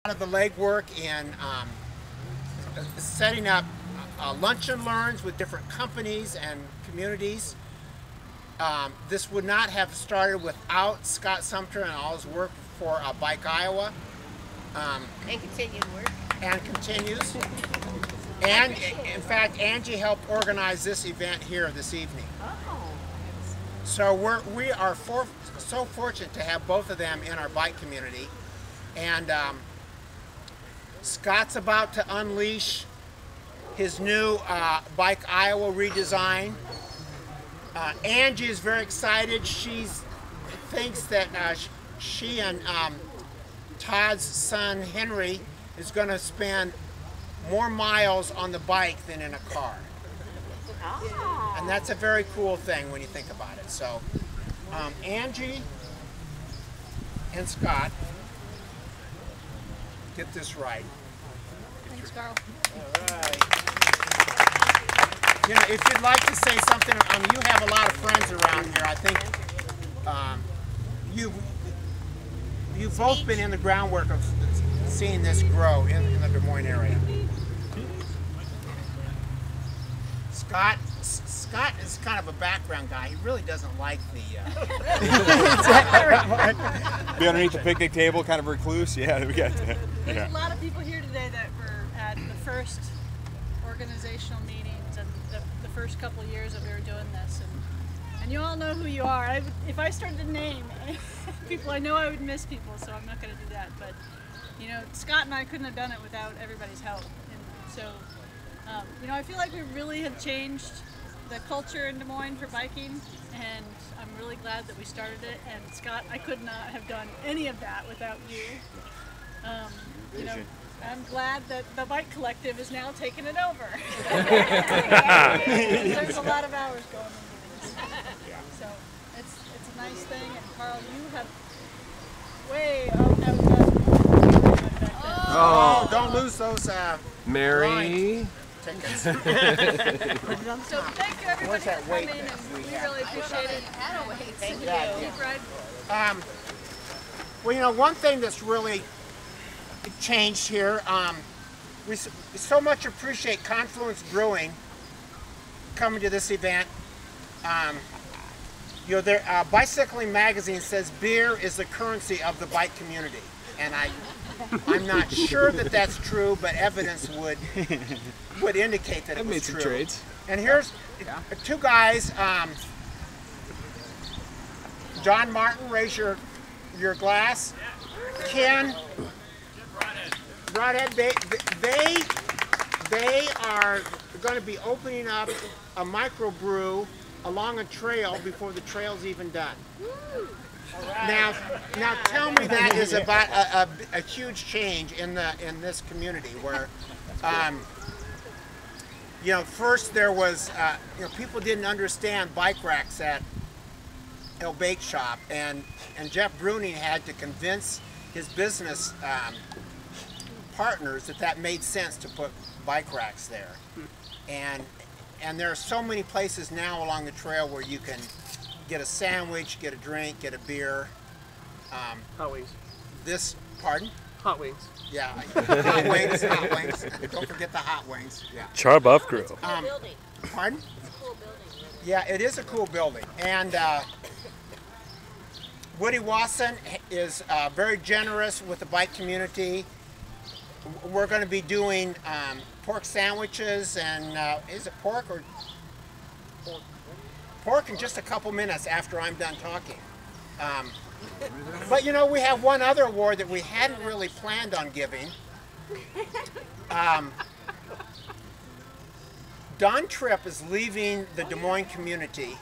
Of the legwork in setting up lunch and learns with different companies and communities. This would not have started without Scott Sumter and all his work for Bike Iowa. And continued work. And continues. And in fact, Angie helped organize this event here this evening. Oh. So we are so fortunate to have both of them in our bike community. And Scott's about to unleash his new Bike Iowa redesign. Angie is very excited. She thinks that she and Todd's son Henry is going to spend more miles on the bike than in a car. Oh. And that's a very cool thing when you think about it. So Angie and Scott, get this right. Thanks, Carl. All right. You know, if you'd like to say something, you have a lot of friends around here. I think you've both been in the groundwork of seeing this grow in the Des Moines area. Scott is kind of a background guy. He really doesn't like the be underneath the picnic table, kind of recluse. Yeah, we got that. There's a lot of people here today that were at the first organizational meetings and the first couple of years that we were doing this, and you all know who you are. If I started to name people, I know I would miss people, so I'm not going to do that. But you know, Scott and I couldn't have done it without everybody's help, and so you know, I feel like we really have changed the culture in Des Moines for biking, and I'm really glad that we started it. And Scott, I could not have done any of that without you. You know, I'm glad that the Bike Collective is now taking it over. There's a lot of hours going into this. So it's a nice thing, and Carl, you have way outdone. Oh, don't lose those Mary. tickets. So thank you everybody for coming, and we really appreciate it. Thank you. Keep riding. Well, you know, one thing that's really changed here, we so much appreciate Confluence Brewing coming to this event. You know, their Bicycling Magazine says beer is the currency of the bike community, and I'm not sure that that's true, but evidence would indicate that it was true. Made some trades. And here's two guys. John Martin, raise your glass. Ken, Broadhead. They are going to be opening up a microbrew along a trail before the trail's even done. Now tell me that is about a huge change in this community where, you know, first there was, you know, people didn't understand bike racks at El Bake Shop, and Jeff Bruning had to convince his business partners that made sense to put bike racks there, and there are so many places now along the trail where you can get a sandwich, get a drink, get a beer. Hot wings. Pardon? Hot wings. Yeah, hot wings. Don't forget the hot wings. Yeah. Charbuff Grill. Building. Pardon? It's a cool building. Yeah, it is a cool building. And Woody Wasson is very generous with the bike community. We're going to be doing pork sandwiches and is it pork or pork in just a couple minutes after I'm done talking. But you know, we have one other award that we hadn't really planned on giving. Don Tripp is leaving the Des Moines community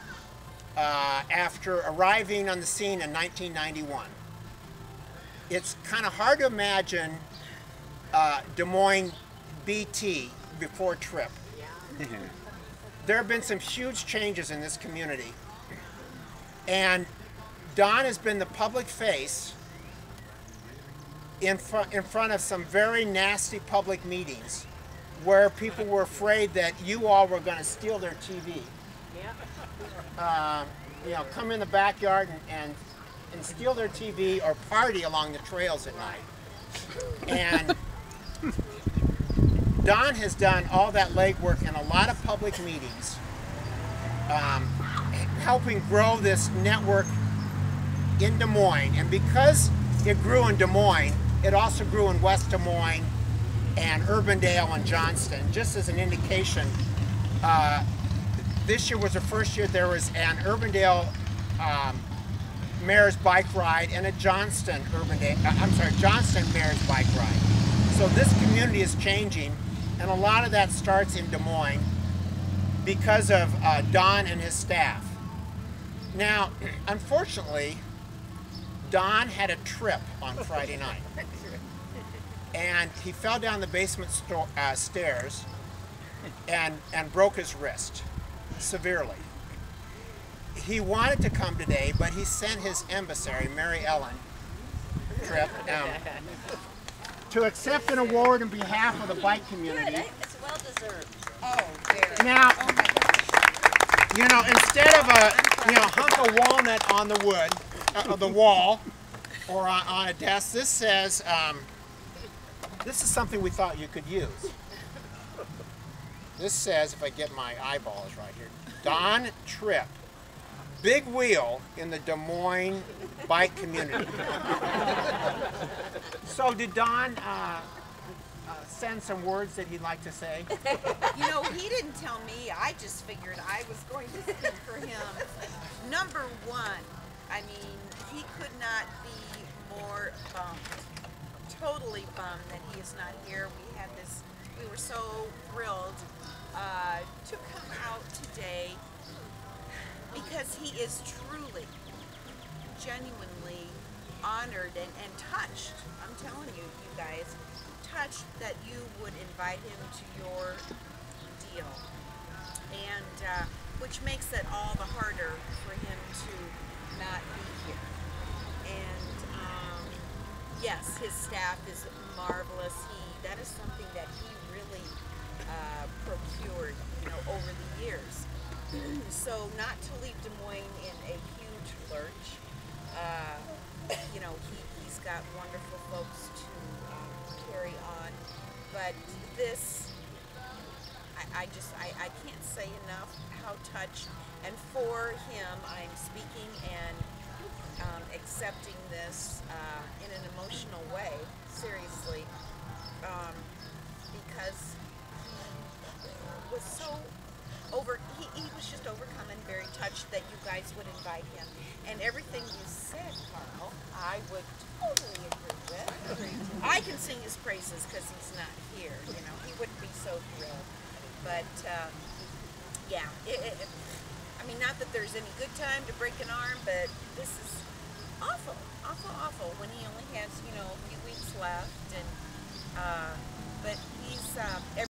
after arriving on the scene in 1991. It's kind of hard to imagine Des Moines BT before Tripp. There have been some huge changes in this community, and Don has been the public face in front of some very nasty public meetings where people were afraid that you all were going to steal their TV. You know, come in the backyard and steal their TV or party along the trails at night. And Don has done all that legwork in a lot of public meetings, helping grow this network in Des Moines. And because it grew in Des Moines, it also grew in West Des Moines and Urbandale and Johnston. Just as an indication, this year was the first year there was an Urbandale Mayor's Bike Ride and a Johnston Mayor's Bike Ride. So this community is changing, and a lot of that starts in Des Moines because of Don and his staff. Now, unfortunately, Don had a trip on Friday night, and he fell down the basement stairs and broke his wrist severely. He wanted to come today, but he sent his emissary, Mary Ellen Tripp, to accept an award on behalf of the bike community. It's well deserved. Oh, there. Now, Oh my gosh. you know, instead of a hunk of walnut on the wood, the wall, or on a desk, this says, this is something we thought you could use. This says, if I get my eyeballs right here, Don Tripp, big wheel in the Des Moines bike community. So did Don send some words that he'd like to say? You know, he didn't tell me. I just figured I was going to speak for him. Number one, I mean, he could not be more bummed. Totally bummed that he is not here. We were so thrilled to come out today because he is truly, genuinely honored and touched. I'm telling you, you guys, touched that you would invite him to your deal. And which makes it all the harder for him to not be here. And yes, his staff is marvelous. That is something that he really procured, you know, over the years. So not to leave Des Moines in a huge lurch. You know, he's got wonderful folks to carry on. But this, I can't say enough how touched. And for him, I'm speaking and accepting this in an emotional way, seriously, because he was so he was just overcome and very touched that you guys would invite him. And everything you said, Carl, I would totally agree with. I can sing his praises because he's not here, you know. He wouldn't be so thrilled. But, yeah, I mean, not that there's any good time to break an arm, but this is awful, awful, awful when he only has